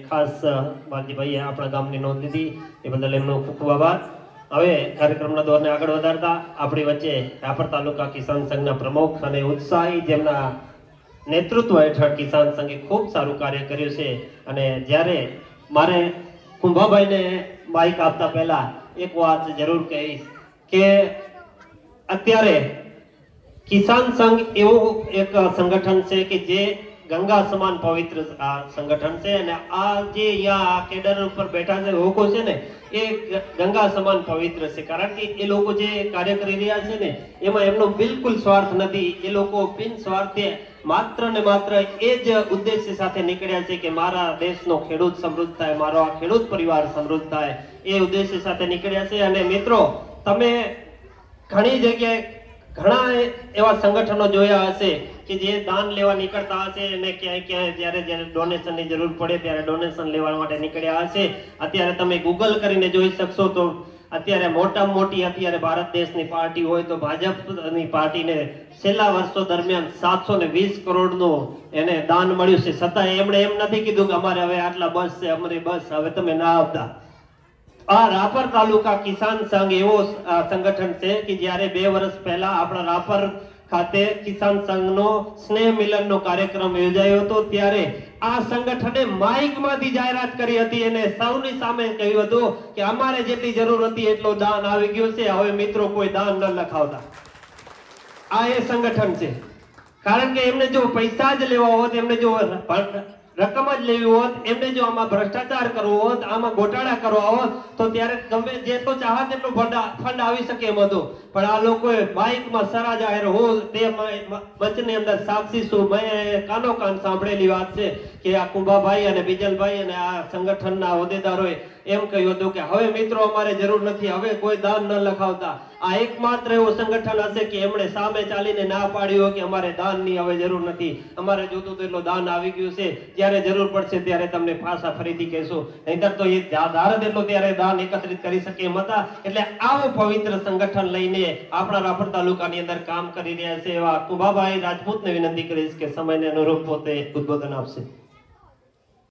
ખાસ વાલજીભાઈએ આપણા ગામની નોંધ લીધી એ બદલ એમનો ખૂબ ખૂબ આભાર. હવે કાર્યક્રમના દોરને આગળ વધારતા આપણી વચ્ચે રાપર તાલુકા કિસાન સંઘના પ્રમુખ અને ઉત્સાહી જેમના નેતૃત્વ હેઠળ કિસાન સંઘે ખૂબ સારું કાર્ય કર્યું છે. અને જ્યારે મારે કુંભાભાઈને માઇક આપતા પહેલા એક વાત જરૂર કહીશ કે અત્યારે કિસાન સંઘ એવું એક સંગઠન છે કે જે ગંગા સમાન પવિત્ર આ સંગઠન છે. અને આ જે અહીંયા કેડર ઉપર બેઠા છે લોકો છે ને એ ગંગા સમાન પવિત્ર છે. કારણ કે એ લોકો જે કાર્ય કરી રહ્યા છે ને એમાં એમનો બિલકુલ સ્વાર્થ નથી. એ લોકો બિન સ્વાર્થે માત્ર ને માત્ર એ જ ઉદ્દેશ્ય સાથે નીકળ્યા છે કે મારા દેશનો ખેડૂત સમૃદ્ધ થાય, મારો આ ખેડૂત પરિવાર સમૃદ્ધ થાય, એ ઉદ્દેશ્ય સાથે નીકળ્યા છે. અને મિત્રો, તમે ઘણી જગ્યાએ ઘણા એવા સંગઠનો જોયા હશે કે જે દાન લેવા નીકળતા હશે અને ક્યાંય ક્યાંય જ્યારે ડોનેશનની જરૂર પડે ત્યારે ડોનેશન લેવા માટે નીકળ્યા હશે. અત્યારે તમે ગૂગલ કરીને જોઈ શકશો તો અત્યારે મોટામાં મોટી અત્યારે ભારત દેશની પાર્ટી હોય તો ભાજપની પાર્ટીને છેલ્લા વર્ષો દરમિયાન 720 કરોડનું એને દાન મળ્યું છે. છતાં એમણે એમ નથી કીધું કે અમારે હવે આટલા બસ છે, અમારી બસ હવે તમે ના આવતા. આ રાપર તાલુકા કિસાન સંઘ એવો સંગઠન છે કે જ્યારે 2 વર્ષ પહેલા આપણા રાપર ખાતે કિસાન સંઘનો સ્નેહ મિલનનો કાર્યક્રમ યોજાયો હતો. ત્યારે આ સંગઠને માઇકમાંથી જાહેરાત કરી હતી અને સૌની સામે કહ્યું હતું કે અમારે જેટલી જરૂર હતી એટલો દાન આવી ગયો છે, હવે મિત્રો કોઈ દાન ન લખાવતા. આ એ સંગઠન છે. કારણ કે એમને જો પૈસા જ લેવા હોત, એમને જો રકમ જ લેવી હોત, એમને જો આમાં ભ્રષ્ટાચાર કરવો હોત, આમાં ગોટાળા કરવા હોત તો ત્યારે ગમે જેટલો ચાહત એટલો ફંડ આવી શકે એમ હતું. પણ આ લોકોએ બાઇકમાં સરા જાહેર હો તે મંચની અંદર સાક્ષી છું, મેં કાનો કાન સાંભળેલી વાત છે કે આ કુંભાભાઈ અને બીજલભાઈ અને આ સંગઠનના હોદ્દેદારોએ એમ કહ્યું હતું કે હવે મિત્રો અમારે જરૂર નથી, હવે કોઈ દાન ન લખાવતા. આ એકમાત્ર એવું સંગઠન હશે કે એમણે સામે ચાલીને ના પાડ્યું કે અમારે દાનની હવે જરૂર નથી, અમારે જોતું તો એટલું દાન આવી ગયું છે, જ્યારે જરૂર પડશે ત્યારે તમને પાછા ફરીથી કહેશું, નહીતર તો એ ધારત એટલો ત્યારે દાન એકત્રિત કરી શકે એમ હતા. એટલે આવું પવિત્ર સંગઠન લઈને આપણા રાપર તાલુકાની અંદર કામ કરી રહ્યા છે એવા કુંભાભાઈ રાજપૂતને વિનંતી કરીશ કે સમયને અનુરૂપ પોતે ઉદ્બોધન આપશે.